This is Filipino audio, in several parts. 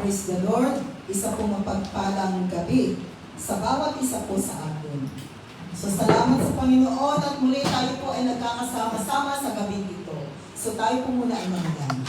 Praise the Lord, isa pong mapagpalang gabi sa bawat isa po sa atin. So salamat sa Panginoon at muli tayo po ay nagkakasama-sama sa gabing ito. So tayo po muna ay manalangin.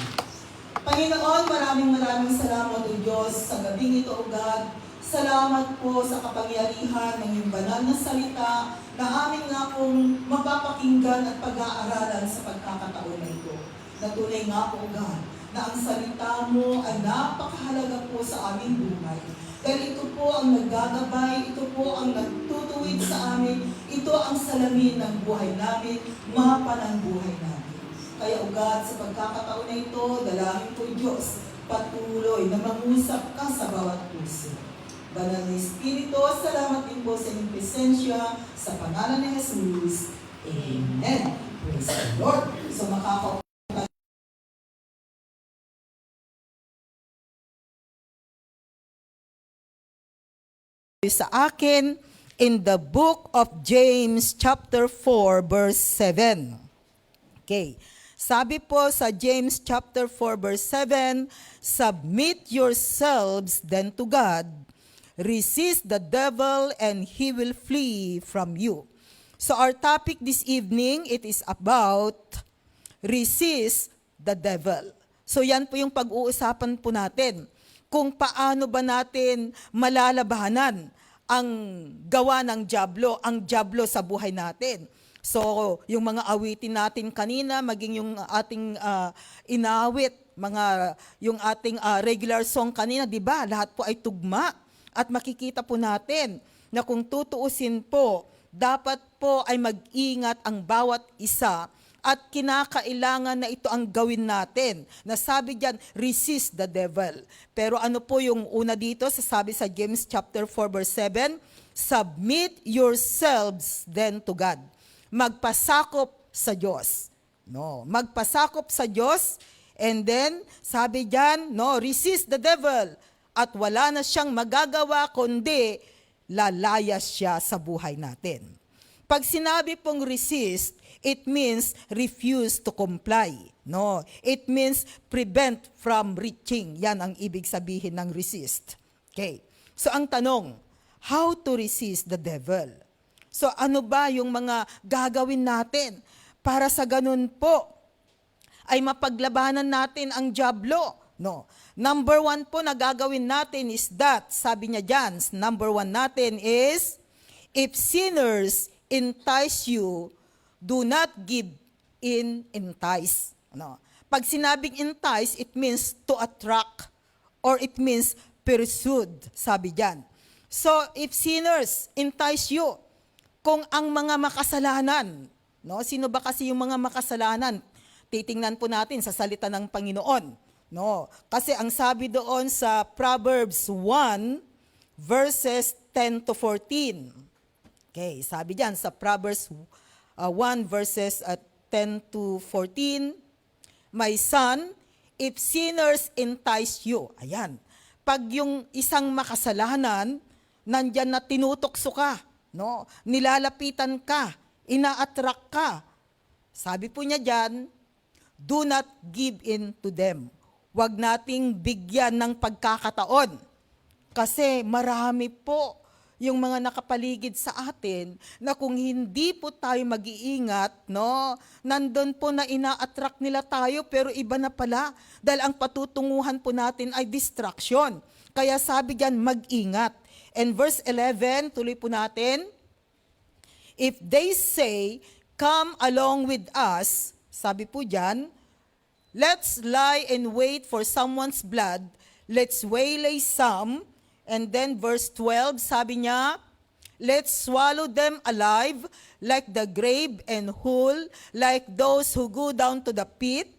Panginoon, maraming salamat o Diyos sa gabing ito, O God. Salamat po sa kapangyarihan ng iyong banal na salita na aming nga pong mapapakinggan at pag-aaralan sa pagkakataon na ito. Natunay nga po, O God, na ang salita mo ay napakahalaga po sa aming buhay. Dahil ito po ang naggagabay, ito po ang nagtutuwid sa amin, ito ang salamin ng buhay namin, mapa ng buhay namin. Kaya, O God, sa pagkakataon na ito, dalangin po Diyos, patuloy na mangusap ka sa bawat puso. Banal na Espiritu, salamat din po sa inyong presensya, sa pangalan ni Jesus. Amen. Praise the Lord. So sa akin in the book of James chapter 4 verse 7. Okay. Sabi po sa James chapter 4 verse 7, submit yourselves then to God, resist the devil and he will flee from you. So our topic this evening, it is about resist the devil. So yan po yung pag-uusapan po natin. Kung paano ba natin malalabanan ang gawa ng dyablo, ang dyablo sa buhay natin. So, yung mga awitin natin kanina, maging yung ating inawit, yung ating regular song kanina, di ba? Lahat po ay tugma. At makikita po natin na kung tutuusin po, dapat po ay mag-ingat ang bawat isa at kinakailangan na ito ang gawin natin. Nasabi diyan, resist the devil. Pero ano po yung una dito, sasabi sa James chapter 4 verse 7, submit yourselves then to God. Magpasakop sa Diyos. No, magpasakop sa Diyos, and then sabi diyan, no, resist the devil at wala na siyang magagawa kundi lalayas siya sa buhay natin. Pag sinabi pong resist, it means refuse to comply. No, it means prevent from reaching. Yan ang ibig sabihin ng resist. Okay. So ang tanong, how to resist the devil? So ano ba yung mga gagawin natin para sa ganun po ay mapaglabanan natin ang dyablo? No. Number 1 po na gagawin natin is that, sabi niya dyan, number 1 natin is, if sinners entice you, do not give in entice. No. Pag sinabing entice, it means to attract or it means pursued, sabi diyan. So, if sinners entice you, kung ang mga makasalanan, no, sino ba kasi yung mga makasalanan? Titingnan po natin sa salita ng Panginoon. No, kasi ang sabi doon sa Proverbs 1 verses 10 to 14. Okay, sabi diyan sa Proverbs 1 verses 10 to 14, my son, if sinners entice you, ayan, pag yung isang makasalanan, nandyan na tinutokso ka, no? Nilalapitan ka, ina-attract ka. Sabi po niya dyan, do not give in to them. Huwag nating bigyan ng pagkakataon. Kasi marami po yung mga nakapaligid sa atin na kung hindi po tayo mag-iingat, no, nandun po na ina-attract nila tayo pero iba na pala dahil ang patutunguhan po natin ay distraction. Kaya sabi diyan, mag-ingat. And verse 11, tuloy po natin, if they say, come along with us, sabi po diyan, let's lie and wait for someone's blood, let's waylay some. And then verse 12, sabi niya, let's swallow them alive like the grave and whole, like those who go down to the pit.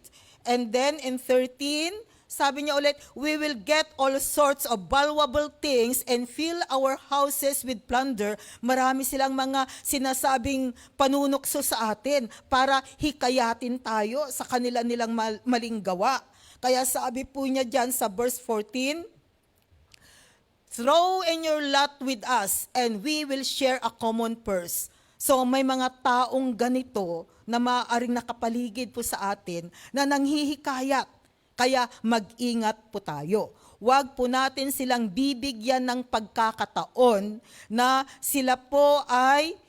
And then in 13, sabi niya ulit, we will get all sorts of valuable things and fill our houses with plunder. Marami silang mga sinasabing panunukso sa atin para hikayatin tayo sa kanila nilang maling gawa. Kaya sabi po niya dyan sa verse 14, throw in your lot with us, and we will share a common purse. So may mga taong ganito na maaaring nakapaligid po sa atin na nanghihikayat. Kaya mag-ingat po tayo. wag po natin silang bibigyan ng pagkakataon na sila po ay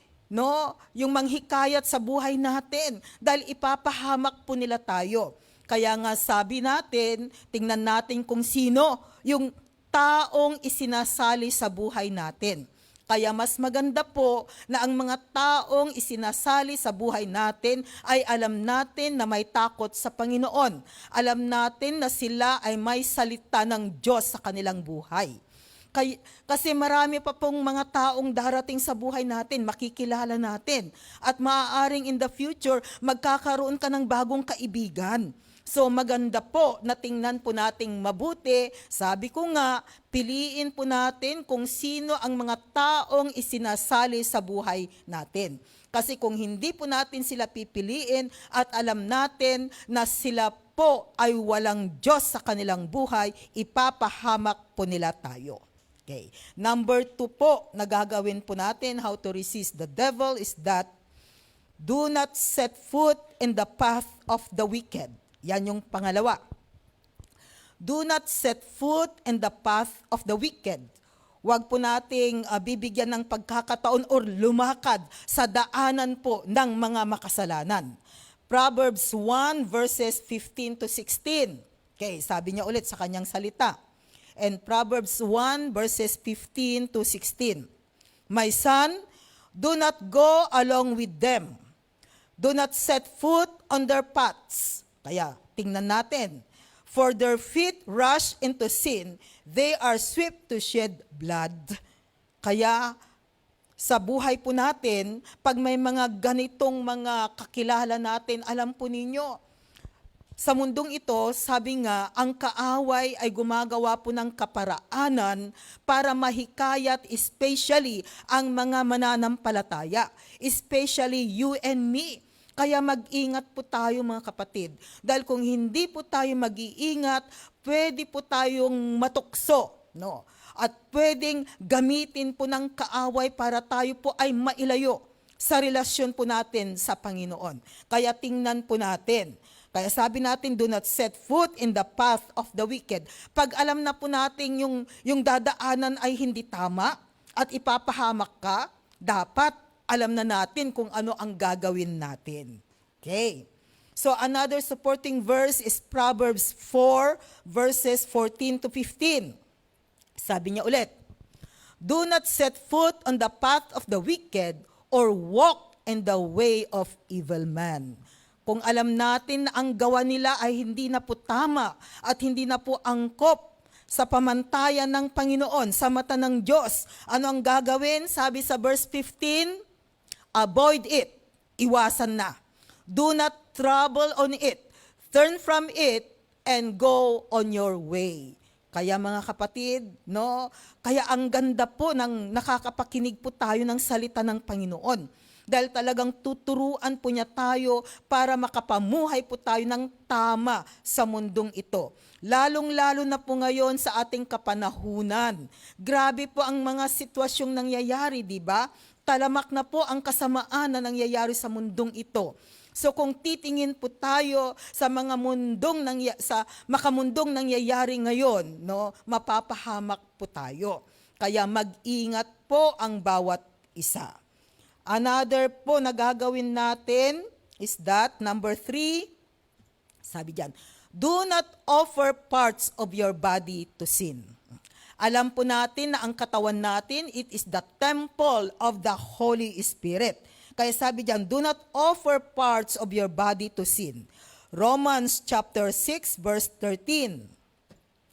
yung manghikayat sa buhay natin dahil ipapahamak po nila tayo. Kaya nga sabi natin, tingnan natin kung sino yung taong isinasali sa buhay natin. Kaya mas maganda po na ang mga taong isinasali sa buhay natin ay alam natin na may takot sa Panginoon. Alam natin na sila ay may salita ng Diyos sa kanilang buhay. Kasi marami pa pong mga taong darating sa buhay natin, makikilala natin. At maaaring in the future, magkakaroon ka ng bagong kaibigan. So maganda po na tingnan po nating mabuti. Sabi ko nga, piliin po natin kung sino ang mga taong isinasali sa buhay natin. Kasi kung hindi po natin sila pipiliin at alam natin na sila po ay walang Diyos sa kanilang buhay, ipapahamak po nila tayo. Okay. Number 2 po na gagawin po natin, how to resist the devil, is that do not set foot in the path of the wicked. Yan yung pangalawa. Do not set foot in the path of the wicked. Huwag po nating bibigyan ng pagkakataon or lumakad sa daanan po ng mga makasalanan. Proverbs 1 verses 15 to 16. Okay, sabi niya ulit sa kanyang salita. And Proverbs 1 verses 15 to 16. My son, do not go along with them. Do not set foot on their paths. Kaya, tingnan natin. For their feet rush into sin, they are swift to shed blood. Kaya, sa buhay po natin, pag may mga ganitong mga kakilala natin, alam po ninyo, sa mundong ito, sabi nga, ang kaaway ay gumagawa po ng kaparaanan para mahikayat especially ang mga mananampalataya, especially you and me. Kaya mag-ingat po tayo mga kapatid. Dahil kung hindi po tayo mag-iingat, pwede po tayong matukso. No? At pwedeng gamitin po ng kaaway para tayo po ay mailayo sa relasyon po natin sa Panginoon. Kaya tingnan po natin. Kaya sabi natin, do not set foot in the path of the wicked. Pag alam na po natin yung dadaanan ay hindi tama at ipapahamak ka, dapat alam na natin kung ano ang gagawin natin. Okay. So another supporting verse is Proverbs 4 verses 14 to 15. Sabi niya ulit, do not set foot on the path of the wicked or walk in the way of evil man. Kung alam natin na ang gawa nila ay hindi na po tama at hindi na po angkop sa pamantayan ng Panginoon, sa mata ng Diyos, ano ang gagawin? Sabi sa verse 15, avoid it, iwasan na. Do not trouble on it. Turn from it and go on your way. Kaya mga kapatid, kaya ang ganda po ng nakakapakinig po tayo ng salita ng Panginoon. Dahil talagang tuturuan po niya tayo para makapamuhay po tayo ng tama sa mundong ito. Lalong-lalo na po ngayon sa ating kapanahunan. Grabe po ang mga sitwasyong nangyayari, di ba? Talamak na po ang kasamaan na nangyayari sa mundong ito. So kung titingin po tayo sa mga makamundong nangyayari ngayon, mapapahamak po tayo. Kaya mag-ingat po ang bawat isa. Another po na gagawin natin is that, number 3, sabi diyan, do not offer parts of your body to sin. Alam po natin na ang katawan natin, it is the temple of the Holy Spirit. Kaya sabi diyan, do not offer parts of your body to sin. Romans chapter 6 verse 13.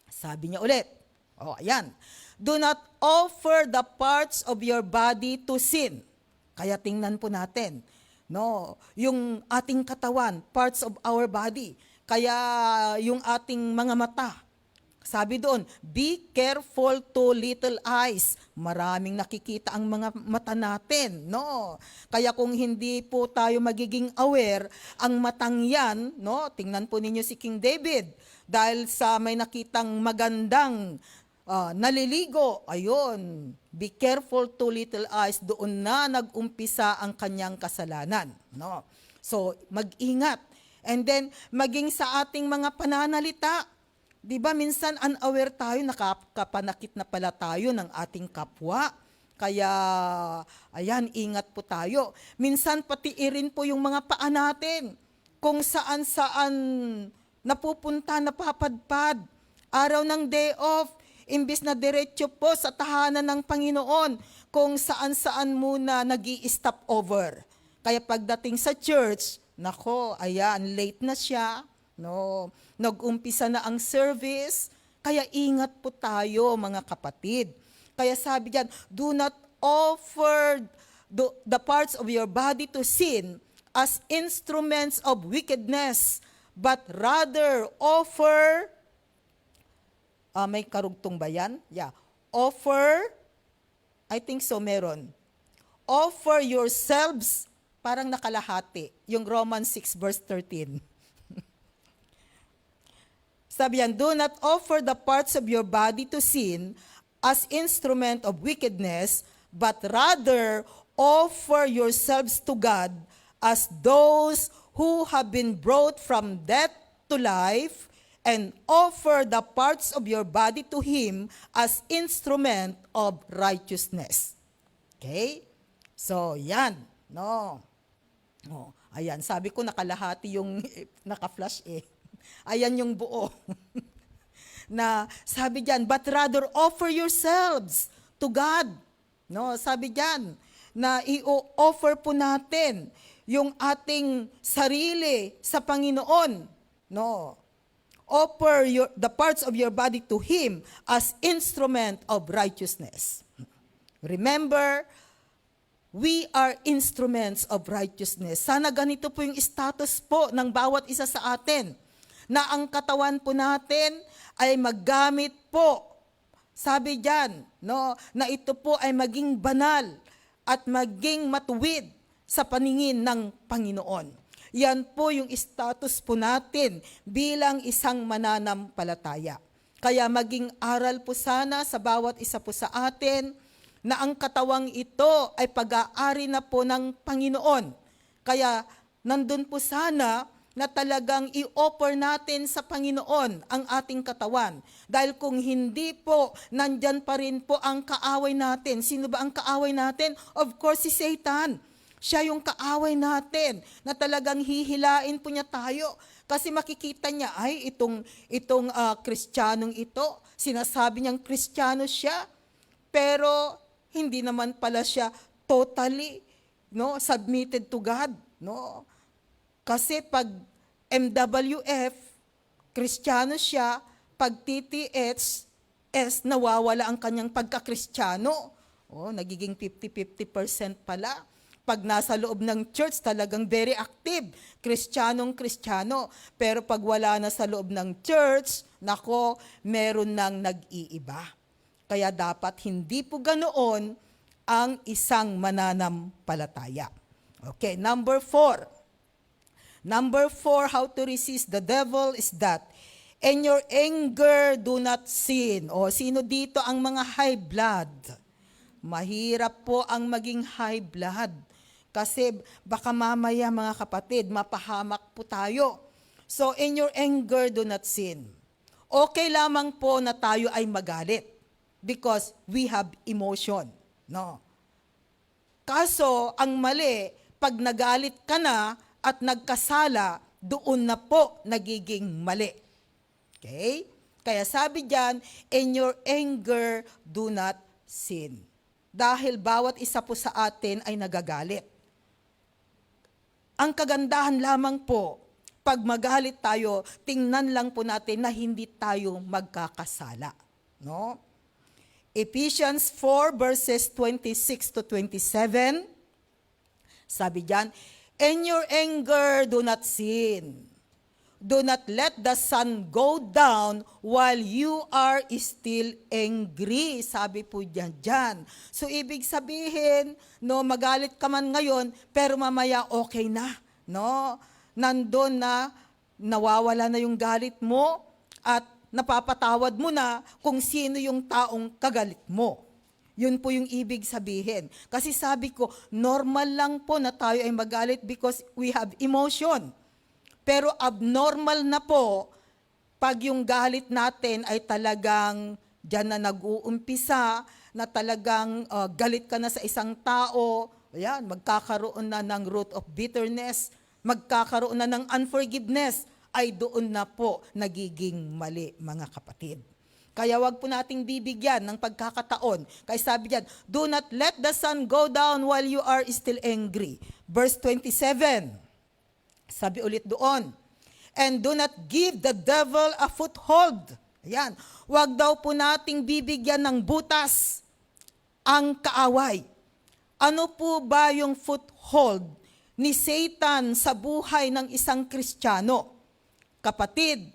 Sabi niya ulit. Ayan. Do not offer the parts of your body to sin. Kaya tingnan po natin, yung ating katawan, parts of our body. Kaya yung ating mga mata, sabi doon, be careful to little eyes. Maraming nakikita ang mga mata natin, Kaya kung hindi po tayo magiging aware, ang matang yan, tingnan po ninyo si King David, dahil sa may nakitang magandang naliligo, ayun, be careful to little eyes, doon na nag-umpisa ang kanyang kasalanan, So, mag-ingat. And then, maging sa ating mga pananalita, Di ba minsan unaware tayo, nakakapanakit na pala tayo ng ating kapwa. Kaya, ayan, ingat po tayo. Minsan pati rin po yung mga paa natin, kung saan-saan napupunta, napapadpad. Araw ng day off, imbis na diretso po sa tahanan ng Panginoon, kung saan-saan muna nag-i-stop over. Kaya pagdating sa church, nako, ayan, late na siya, no, nag-umpisa na ang service, kaya ingat po tayo mga kapatid. Kaya sabi diyan, do not offer the parts of your body to sin as instruments of wickedness, but rather offer, may karugtong ba yan? Yeah. Offer, I think so, meron. Offer yourselves, parang nakalahati, yung Romans 6 verse 13. Sabi yan, do not offer the parts of your body to sin as instrument of wickedness, but rather offer yourselves to God as those who have been brought from death to life, and offer the parts of your body to Him as instrument of righteousness. Okay? So, yan. No. Oh, ayan, sabi ko nakalahati yung naka-flash eh. Ayan yung buo. Na sabi diyan, but rather offer yourselves to God. No, sabi diyan na i-offer po natin yung ating sarili sa Panginoon. No. Offer the parts of your body to Him as instrument of righteousness. Remember, we are instruments of righteousness. Sana ganito po yung status po ng bawat isa sa atin, na ang katawan po natin ay maggamit po, sabi diyan, no, na ito po ay maging banal at maging matuwid sa paningin ng Panginoon. Yan po yung status po natin bilang isang mananampalataya. Kaya maging aral po sana sa bawat isa po sa atin na ang katawang ito ay pag-aari na po ng Panginoon. Kaya nandun po sana na talagang i-offer natin sa Panginoon ang ating katawan. Dahil kung hindi po, nandyan pa rin po ang kaaway natin. Sino ba ang kaaway natin? Of course, si Satan. Siya yung kaaway natin na talagang hihilain po niya tayo. Kasi makikita niya, ay itong Kristiyanong ito, sinasabi niyang Kristiyano siya, pero hindi naman pala siya totally, no, submitted to God, no? Kasi pag MWF, Kristiyano siya, pag TTS, nawawala ang kanyang pagka-Kristiyano. Oh, nagiging 50-50% pala. Pag nasa loob ng church, talagang very active, Kristiyanong-Kristiyano. Pero pag wala na sa loob ng church, nako, meron nang nag-iiba. Kaya dapat hindi po ganoon ang isang mananampalataya. Okay, number 4. Number 4, how to resist the devil is that, in your anger, do not sin. O, sino dito ang mga high blood? Mahirap po ang maging high blood. Kasi baka mamaya mga kapatid, mapahamak po tayo. So, in your anger, do not sin. Okay lamang po na tayo ay magalit because we have emotion. No? Kaso, ang mali, pag nagalit ka na at nagkasala, doon na po nagiging mali. Okay? Kaya sabi diyan, in your anger, do not sin. Dahil bawat isa po sa atin ay nagagalit. Ang kagandahan lamang po, pag magalit tayo, tingnan lang po natin na hindi tayo magkakasala. No? Ephesians 4 verses 26 to 27, sabi diyan, in your anger, do not sin. Do not let the sun go down while you are still angry. Sabi po dyan. So, ibig sabihin, no, magalit ka man ngayon, pero mamaya okay na. No? Nandun na, nawawala na yung galit mo, at napapatawad mo na kung sino yung taong kagalit mo. Yun po yung ibig sabihin. Kasi sabi ko, normal lang po na tayo ay magalit because we have emotion. Pero abnormal na po pag yung galit natin ay talagang diyan na nag-uumpisa, na talagang galit ka na sa isang tao, ayan, magkakaroon na ng root of bitterness, magkakaroon na ng unforgiveness, ay doon na po nagiging mali, mga kapatid. Kaya wag po nating bibigyan ng pagkakataon. Kaya sabi diyan, do not let the sun go down while you are still angry. Verse 27, sabi ulit doon, and do not give the devil a foothold. Ayan, wag daw po nating bibigyan ng butas ang kaaway. Ano po ba yung foothold ni Satan sa buhay ng isang Kristiyano? Kapatid,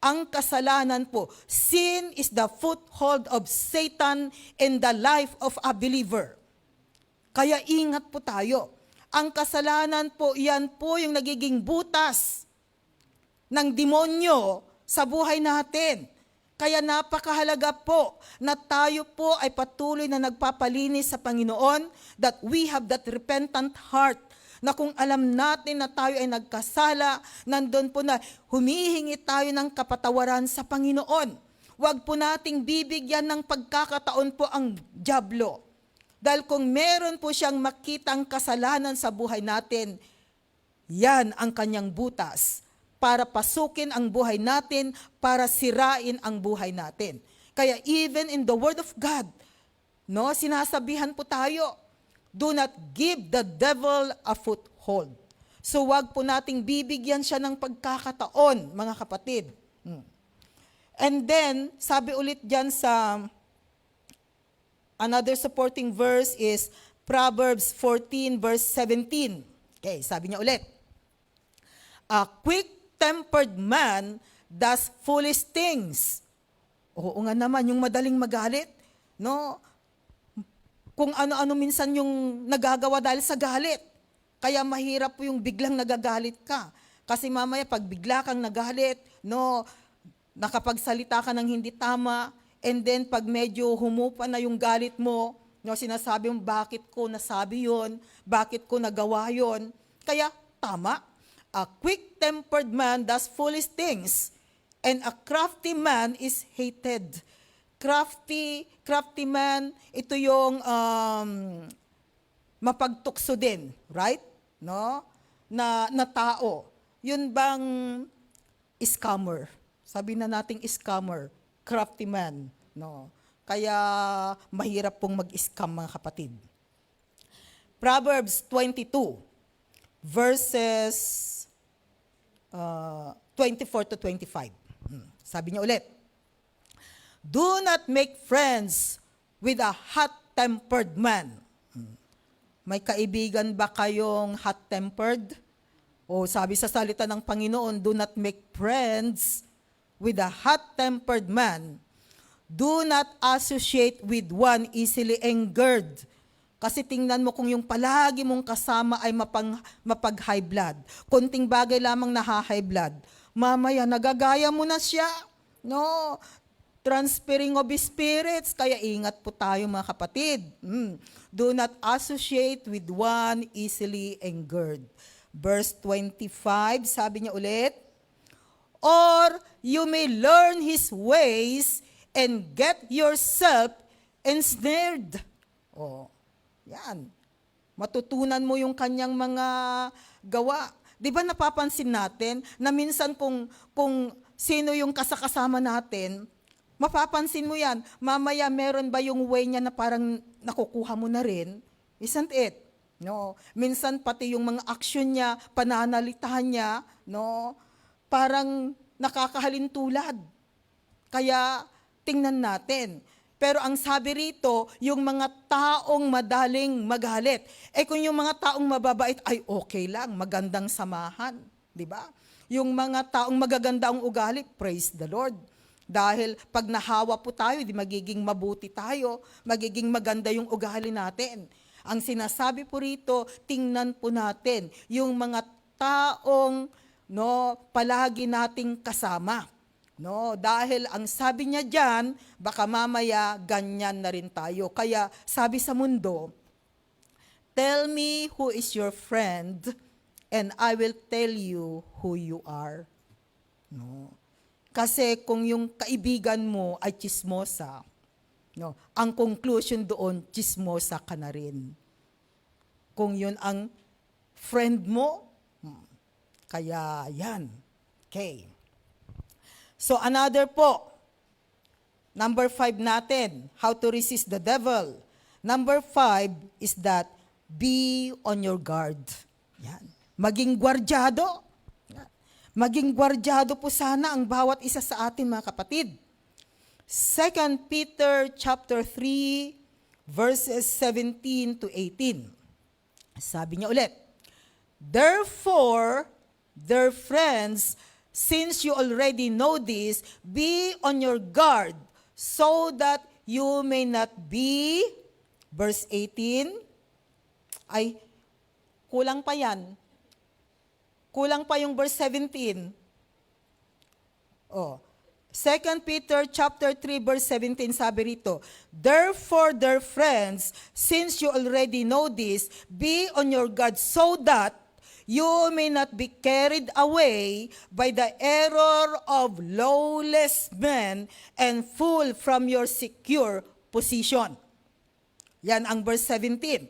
ang kasalanan po, sin is the foothold of Satan in the life of a believer. Kaya ingat po tayo. Ang kasalanan po, yan po yung nagiging butas ng demonyo sa buhay natin. Kaya napakahalaga po na tayo po ay patuloy na nagpapalinis sa Panginoon, that we have that repentant heart, na kung alam natin na tayo ay nagkasala, nandun po na humihingi tayo ng kapatawaran sa Panginoon. Huwag po nating bibigyan ng pagkakataon po ang dyablo. Dahil kung meron po siyang makitang kasalanan sa buhay natin, yan ang kanyang butas para pasukin ang buhay natin, para sirain ang buhay natin. Kaya even in the Word of God, no, sinasabihan po tayo, do not give the devil a foothold. So wag po nating bibigyan siya ng pagkakataon, mga kapatid. And then, sabi ulit dyan sa another supporting verse is Proverbs 14 verse 17. Okay, sabi niya ulit, a quick-tempered man does foolish things. Oo nga naman, yung madaling magalit, no? Kung ano-ano minsan yung nagagawa dahil sa galit. Kaya mahirap po yung biglang nagagalit ka. Kasi mamaya pag bigla kang nagalit, no, nakapagsalita ka ng hindi tama, and then pag medyo humupa na yung galit mo, no, sinasabi mo, bakit ko nasabi yon, bakit ko nagawa yon. Kaya tama, a quick-tempered man does foolish things, and a crafty man is hated. Crafty man, ito yung mapagtukso din, right? No? Na tao. Yun bang scammer? Sabi na nating scammer, crafty man, no? Kaya mahirap pong mag-scam, mga kapatid. Proverbs 22 verses 24 to 25. Sabi niya ulit, do not make friends with a hot-tempered man. May kaibigan ba kayong hot-tempered? O sabi sa salita ng Panginoon, do not make friends with a hot-tempered man. Do not associate with one easily angered. Kasi tingnan mo kung yung palagi mong kasama ay mapag-high blood. Konting bagay lamang na-high blood. Mamaya, nagagaya mo na siya. No, transferring of spirits, kaya ingat po tayo, mga kapatid. Do not associate with one easily angered. Verse 25, sabi niya ulit, or you may learn his ways and get yourself ensnared. Oh, yan. Matutunan mo yung kanyang mga gawa. Di ba napapansin natin na minsan kung sino yung kasakasama natin, mapapansin mo yan, mamaya meron ba yung way niya na parang nakukuha mo na rin? Isn't it? No? Minsan pati yung mga action niya, pananalitahan niya, no? Parang nakakahalintulad. Kaya tingnan natin. Pero ang sabi rito, yung mga taong madaling magalit. Kung yung mga taong mababait, ay okay lang, magandang samahan. Di ba? Yung mga taong magaganda ang ugali, praise the Lord. Dahil pag nahawa po tayo, di magiging mabuti tayo, magiging maganda yung ugali natin. Ang sinasabi po rito, tingnan po natin yung mga taong palagi nating kasama. No, dahil ang sabi niya diyan, baka mamaya ganyan na rin tayo. Kaya sabi sa mundo, tell me who is your friend and I will tell you who you are. No. Kasi kung yung kaibigan mo ay chismosa, no, ang conclusion doon, chismosa ka na rin. Kung yun ang friend mo, kaya yan. Okay. So another po, number 5 natin, how to resist the devil. Number 5 is that be on your guard. Yan. Maging gwardyado. Yan. Maging gwardyado po sana ang bawat isa sa atin, mga kapatid. 2 Peter chapter 3 verses 17 to 18. Sabi niya ulit, therefore, dear friends, since you already know this, be on your guard so that you may not be, verse 18, ay, kulang pa yan. Kulang pa yung verse 17. Oh, 2 Peter chapter 3 verse 17 sabi rito, therefore, dear friends, since you already know this, be on your guard so that you may not be carried away by the error of lawless men and fall from your secure position. Yan ang verse 17.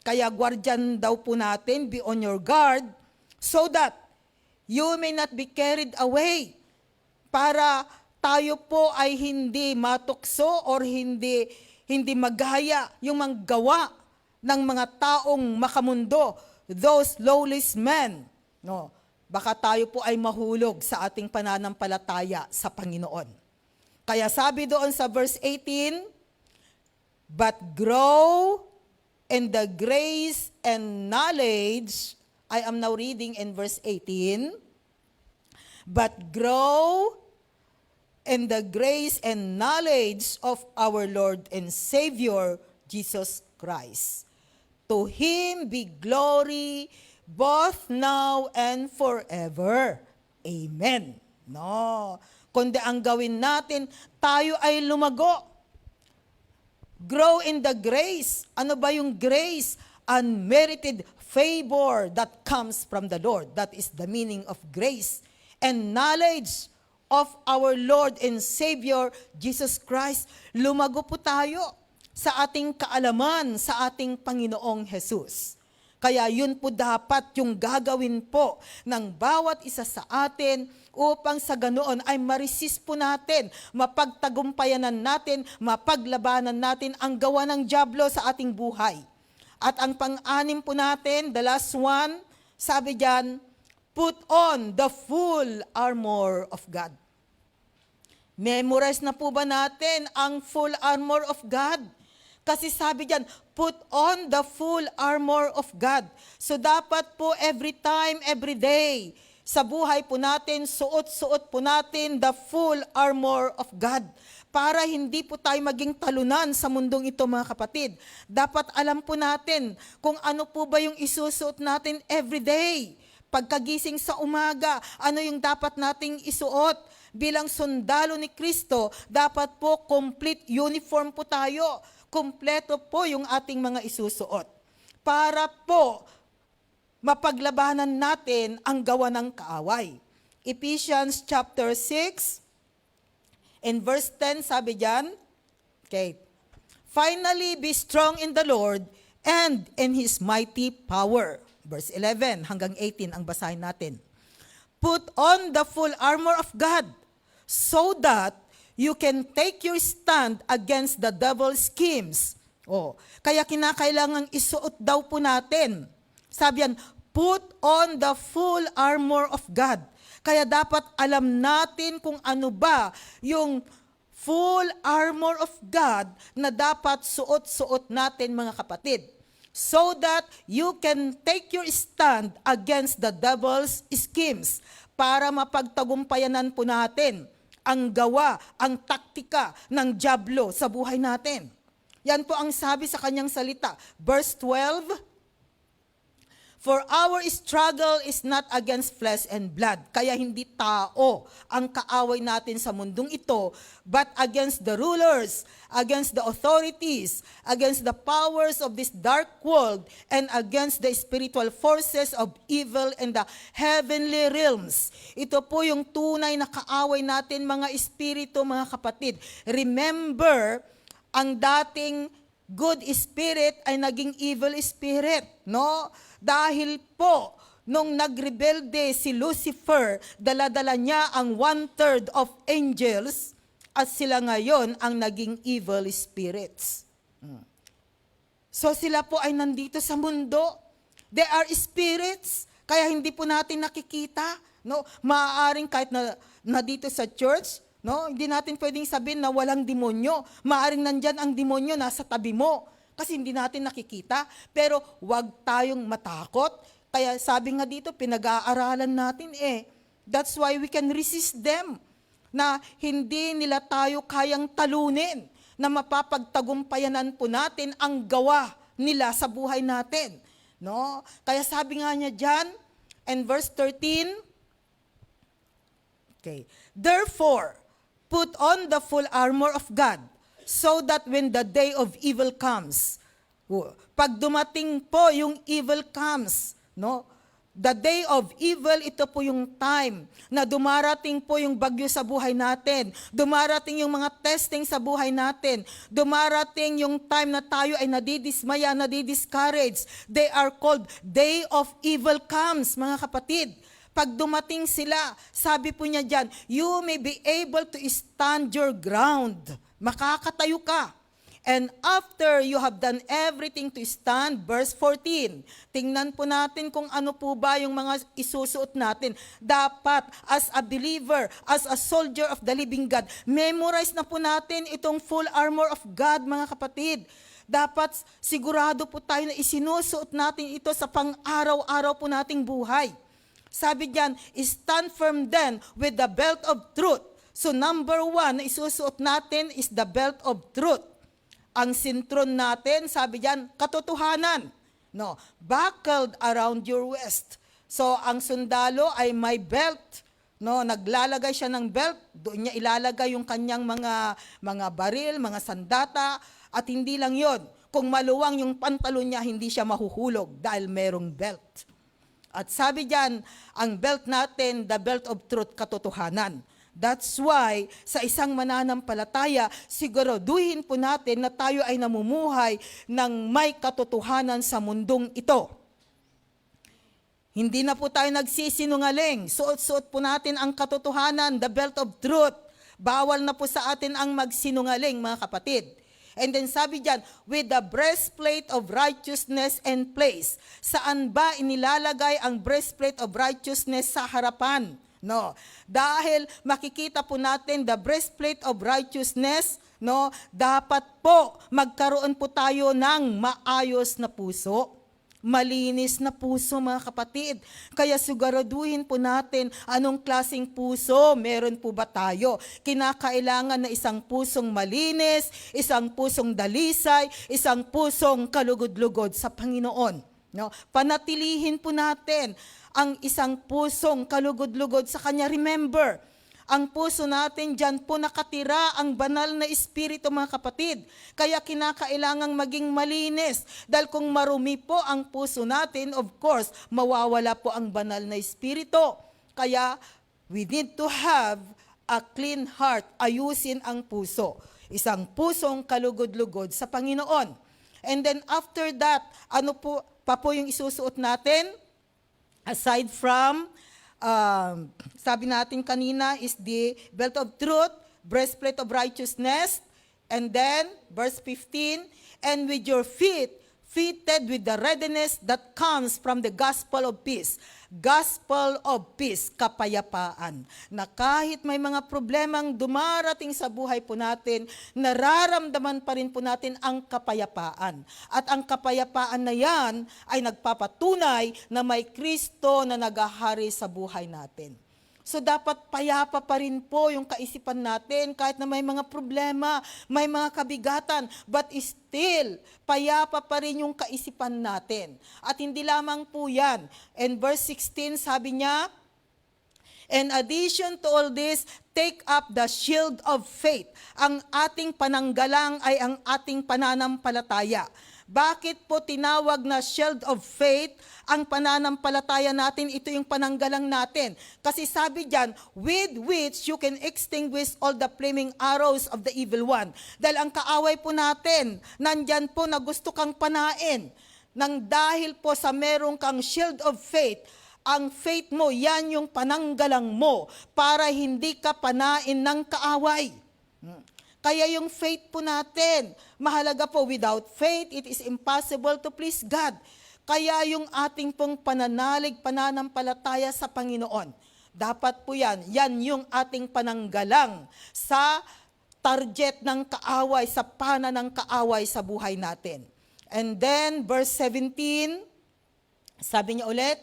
Kaya guardian daw po natin, be on your guard, so that you may not be carried away. Para tayo po ay hindi matukso or hindi magaya yung manggawa ng mga taong makamundo, those lawless men. No, baka tayo po ay mahulog sa ating pananampalataya sa Panginoon. Kaya sabi doon sa verse 18, but grow in the grace and knowledge, I am now reading in verse 18, but grow in the grace and knowledge of our Lord and Savior, Jesus Christ. To Him be glory both now and forever. Amen. No. Kundi ang gawin natin, tayo ay lumago. Grow in the grace. Ano ba yung grace? Unmerited favor that comes from the Lord. That is the meaning of grace. And knowledge of our Lord and Savior, Jesus Christ. Lumago po tayo sa ating kaalaman sa ating Panginoong Jesus. Kaya yun po dapat yung gagawin po ng bawat isa sa atin upang sa ganoon ay ma-resist po natin, mapagtagumpayanan natin, mapaglabanan natin ang gawa ng dyablo sa ating buhay. At ang pang-anim po natin, the last one, sabi diyan, put on the full armor of God. Memorize na po ba natin ang full armor of God? Kasi sabi diyan, put on the full armor of God. So dapat po every time, every day, sa buhay po natin, suot-suot po natin the full armor of God. Para hindi po tayo maging talunan sa mundong ito, mga kapatid. Dapat alam po natin kung ano po ba yung isusuot natin every day. Pagkagising sa umaga, ano yung dapat nating isuot? Bilang sundalo ni Kristo, dapat po complete uniform po tayo. Kompleto po yung ating mga isusuot. Para po mapaglabanan natin ang gawa ng kaaway. Ephesians chapter 6 and verse 10 sabi diyan, okay, finally be strong in the Lord and in His mighty power. Verse 11 hanggang 18 ang basahin natin. Put on the full armor of God so that you can take your stand against the devil's schemes. Oh, kaya kinakailangang isuot daw po natin. Sabi yan, put on the full armor of God. Kaya dapat alam natin kung ano ba yung full armor of God na dapat suot-suot natin, mga kapatid. So that you can take your stand against the devil's schemes para mapagtagumpayanan po natin ang gawa, ang taktika ng dyablo sa buhay natin. Yan po ang sabi sa kanyang salita. Verse 12, For our struggle is not against flesh and blood. Kaya hindi tao ang kaaway natin sa mundong ito, but against the rulers, against the authorities, against the powers of this dark world, and against the spiritual forces of evil in the heavenly realms. Ito po yung tunay na kaaway natin, mga espiritu, mga kapatid. Remember, ang dating good spirit ay naging evil spirit, no? Dahil po, nung nagrebelde si Lucifer, dala-dala niya ang 1/3 of angels, at sila ngayon ang naging evil spirits. So sila po ay nandito sa mundo. They are spirits, kaya hindi po natin nakikita. No? Maaaring kahit na dito sa church, no, hindi natin pwedeng sabihin na walang demonyo. Maaaring nandyan ang demonyo nasa tabi mo. Kasi hindi natin nakikita. Pero wag tayong matakot. Kaya sabi nga dito, pinag-aaralan natin That's why we can resist them. Na hindi nila tayo kayang talunin. Na mapapagtagumpayanan po natin ang gawa nila sa buhay natin. No? Kaya sabi nga niya dyan, and verse 13, therefore, put on the full armor of God, so that when the day of evil comes, pag dumating po yung evil comes, no? The day of evil, ito po yung time na dumarating po yung bagyo sa buhay natin, dumarating yung mga testing sa buhay natin, dumarating yung time na tayo ay nadidismaya, nadidiscourage. They are called day of evil comes, mga kapatid. Pag dumating sila, sabi po niya dyan, you may be able to stand your ground. Makakatayo ka. And after you have done everything to stand, verse 14, tingnan po natin kung ano po ba yung mga isusuot natin. Dapat, as a believer, as a soldier of the living God, memorize na po natin itong full armor of God, mga kapatid. Dapat sigurado po tayo na isinusuot natin ito sa pang-araw-araw po nating buhay. Sabi diyan, stand firm then with the belt of truth. So number 1 na isusuot natin is the belt of truth. Ang sintron natin, sabi diyan, katotohanan. No, buckled around your waist. So ang sundalo ay may belt. No, naglalagay siya ng belt, doon niya ilalagay yung kanyang mga baril, mga sandata, at hindi lang 'yon. Kung maluwang yung pantalon niya, hindi siya mahuhulog dahil merong belt. At sabi diyan, ang belt natin, the belt of truth, katotohanan. That's why, sa isang mananampalataya, siguraduhin po natin na tayo ay namumuhay ng may katotohanan sa mundong ito. Hindi na po tayo nagsisinungaling. Suot-suot po natin ang katotohanan, the belt of truth. Bawal na po sa atin ang magsinungaling, mga kapatid. And then sabi diyan, with the breastplate of righteousness and place. Saan ba inilalagay ang breastplate of righteousness sa harapan? No. Dahil makikita po natin the breastplate of righteousness, no, dapat po magkaroon po tayo ng maayos na puso. Malinis na puso, mga kapatid. Kaya siguraduhin po natin anong klaseng puso meron po ba tayo. Kinakailangan na isang pusong malinis, isang pusong dalisay, isang pusong kalugod-lugod sa Panginoon. No? Panatilihin po natin ang isang pusong kalugod-lugod sa Kanya. Remember, ang puso natin dyan po nakatira ang banal na espiritu, mga kapatid. Kaya kinakailangang maging malinis. Dahil kung marumi po ang puso natin, of course, mawawala po ang banal na espiritu. Kaya we need to have a clean heart. Ayusin ang puso. Isang pusong kalugod-lugod sa Panginoon. And then after that, ano po pa po yung isusuot natin? Aside from sabi natin kanina is the belt of truth, breastplate of righteousness, and then, verse 15, and with your feet fitted with the readiness that comes from the gospel of peace. Gospel of peace, kapayapaan. Na kahit may mga problemang dumarating sa buhay po natin, nararamdaman pa rin po natin ang kapayapaan. At ang kapayapaan na yan ay nagpapatunay na may Kristo na nagahari sa buhay natin. So dapat payapa pa rin po yung kaisipan natin kahit na may mga problema, may mga kabigatan, but still, payapa pa rin yung kaisipan natin. At hindi lamang po yan. In verse 16, sabi niya, in addition to all this, take up the shield of faith. Ang ating pananggalang ay ang ating pananampalataya. Bakit po tinawag na shield of faith ang pananampalataya natin? Ito yung pananggalang natin. Kasi sabi diyan, with which you can extinguish all the flaming arrows of the evil one. Dahil ang kaaway po natin, nandyan po na gusto kang panain. Nang dahil po sa merong kang shield of faith, ang faith mo, yan yung pananggalang mo para hindi ka panain ng kaaway. Kaya yung faith po natin, mahalaga po, without faith, it is impossible to please God. Kaya yung ating pong pananalig, pananampalataya sa Panginoon, dapat po yan yung ating pananggalang sa target ng kaaway, sa pana ng kaaway sa buhay natin. And then, verse 17, sabi niya ulit,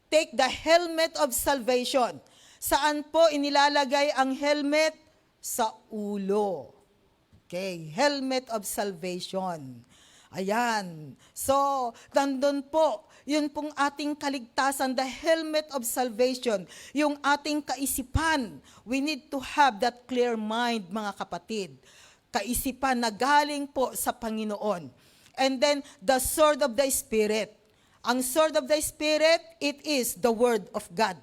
take the helmet of salvation. Saan po inilalagay ang helmet? Sa ulo. Okay, helmet of salvation. Ayan. So, nandun po, yun pong ating kaligtasan, the helmet of salvation, yung ating kaisipan. We need to have that clear mind, mga kapatid. Kaisipan na galing po sa Panginoon. And then, the sword of the Spirit. Ang sword of the Spirit, it is the Word of God.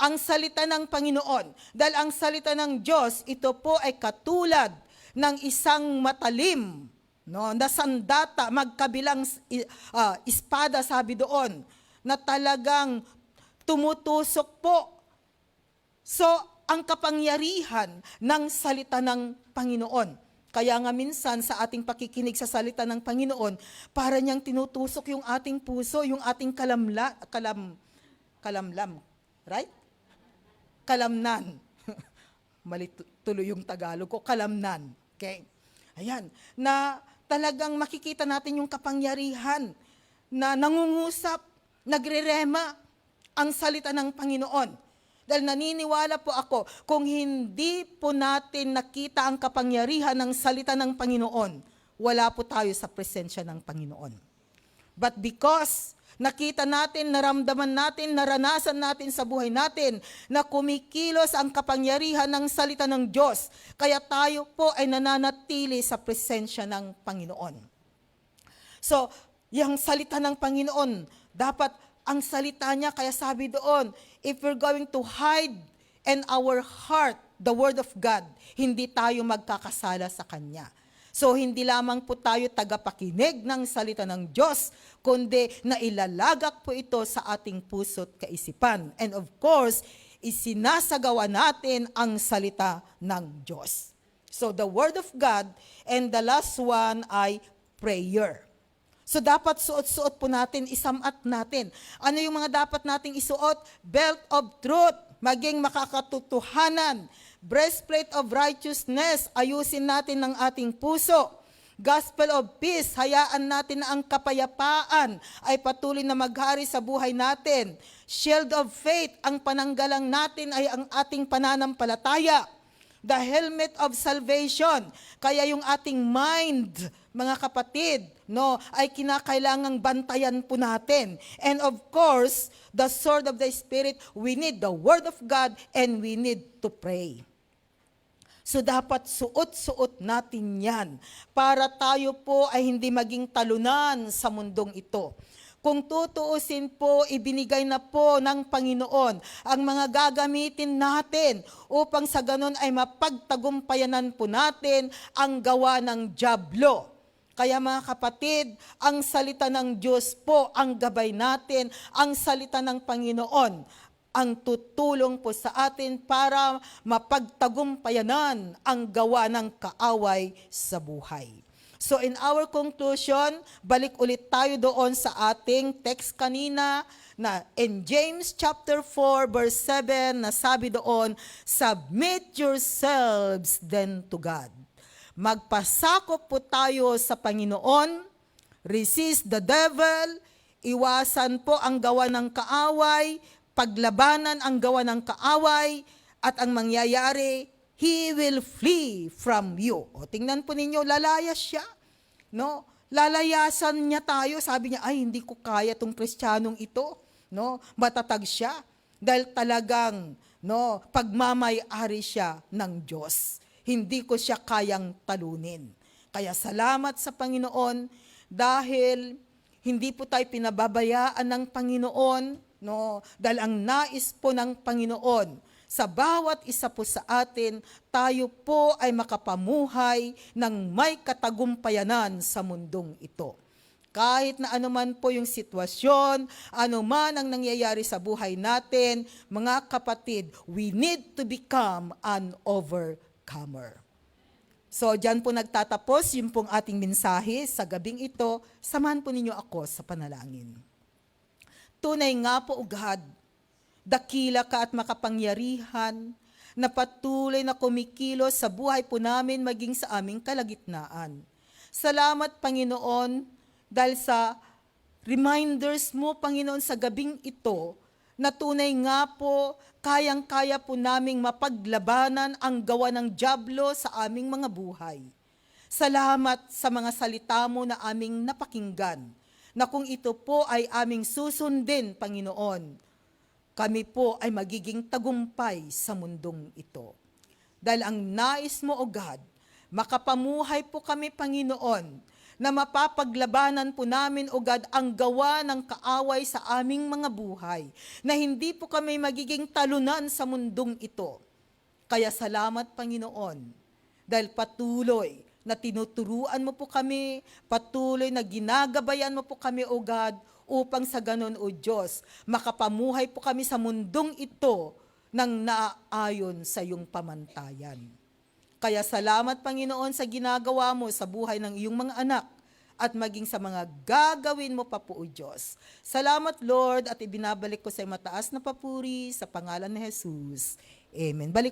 Ang salita ng Panginoon. Dahil ang salita ng Diyos, ito po ay katulad ng isang matalim, no, na sandata, magkabilang espada, sabi doon, na talagang tumutusok po. So, ang kapangyarihan ng salita ng Panginoon. Kaya nga minsan sa ating pakikinig sa salita ng Panginoon, para niyang tinutusok yung ating puso, yung ating kalamlam, right? Kalamnan. Mali tuloy yung Tagalog ko, kalamnan. Okay? Ayan, na talagang makikita natin yung kapangyarihan na nangungusap, nagrerema ang salita ng Panginoon. Dahil naniniwala po ako, kung hindi po natin nakita ang kapangyarihan ng salita ng Panginoon, wala po tayo sa presensya ng Panginoon. But because nakita natin, naramdaman natin, naranasan natin sa buhay natin na kumikilos ang kapangyarihan ng salita ng Diyos. Kaya tayo po ay nananatili sa presensya ng Panginoon. So, yung salita ng Panginoon, dapat ang salita niya, kaya sabi doon, if we're going to hide in our heart the Word of God, hindi tayo magkakasala sa Kanya. So, hindi lamang po tayo tagapakinig ng salita ng Diyos, kundi nailalagak po ito sa ating puso't kaisipan. And of course, isinasagawa natin ang salita ng Diyos. So, the Word of God, and the last one ay prayer. So, dapat suot-suot po natin, isamat natin. Ano yung mga dapat nating isuot? Belt of truth, maging makakatotohanan. Breastplate of righteousness, ayusin natin ng ating puso. Gospel of peace, hayaan natin na ang kapayapaan ay patuloy na maghari sa buhay natin. Shield of faith, ang pananggalang natin ay ang ating pananampalataya. The helmet of salvation, kaya yung ating mind, mga kapatid, no, ay kinakailangang bantayan po natin. And of course, the sword of the Spirit, we need the Word of God and we need to pray. So dapat suot-suot natin yan para tayo po ay hindi maging talunan sa mundong ito. Kung tutuusin po, ibinigay na po ng Panginoon ang mga gagamitin natin upang sa ganon ay mapagtagumpayanan po natin ang gawa ng dyablo. Kaya mga kapatid, ang salita ng Diyos po ang gabay natin, ang salita ng Panginoon ang tutulong po sa atin para mapagtagumpayanan ang gawa ng kaaway sa buhay. So in our conclusion, balik ulit tayo doon sa ating text kanina na in James chapter 4 verse 7 na sabi doon, submit yourselves then to God. Magpasakop po tayo sa Panginoon, resist the devil, iwasan po ang gawa ng kaaway, paglabanan ang gawa ng kaaway, at ang mangyayari, he will flee from you. O, tingnan po ninyo, lalayas siya. No? Lalayasan niya tayo. Sabi niya, ay, hindi ko kaya tong Kristiyanong ito. No? Matatag siya. Dahil talagang pagmamay-ari siya ng Diyos. Hindi ko siya kayang talunin. Kaya salamat sa Panginoon dahil hindi po tayo pinababayaan ng Panginoon. Dahil ang nais po ng Panginoon, sa bawat isa po sa atin, tayo po ay makapamuhay ng may katagumpayanan sa mundong ito. Kahit na anuman po yung sitwasyon, anuman ang nangyayari sa buhay natin, mga kapatid, we need to become an overcomer. So, dyan po nagtatapos yung pong ating mensahe sa gabing ito. Samahan po ninyo ako sa panalangin. Tunay nga po, O God, dakila ka at makapangyarihan na patuloy na kumikilos sa buhay po namin maging sa aming kalagitnaan. Salamat, Panginoon, dahil sa reminders mo, Panginoon, sa gabing ito, na tunay nga po, kayang-kaya po naming mapaglabanan ang gawa ng dyablo sa aming mga buhay. Salamat sa mga salita mo na aming napakinggan, na kung ito po ay aming susundin, Panginoon, kami po ay magiging tagumpay sa mundong ito. Dahil ang nais mo, O God, makapamuhay po kami, Panginoon, na mapapaglabanan po namin, O God, ang gawa ng kaaway sa aming mga buhay, na hindi po kami magiging talunan sa mundong ito. Kaya salamat, Panginoon, dahil patuloy na tinuturuan mo po kami, patuloy na ginagabayan mo po kami, O God, upang sa ganon, O Diyos, makapamuhay po kami sa mundong ito ng naaayon sa iyong pamantayan. Kaya salamat, Panginoon, sa ginagawa mo sa buhay ng iyong mga anak at maging sa mga gagawin mo pa po, O Diyos. Salamat, Lord, at ibinabalik ko sa mataas na papuri sa pangalan ni Jesus. Amen. Balik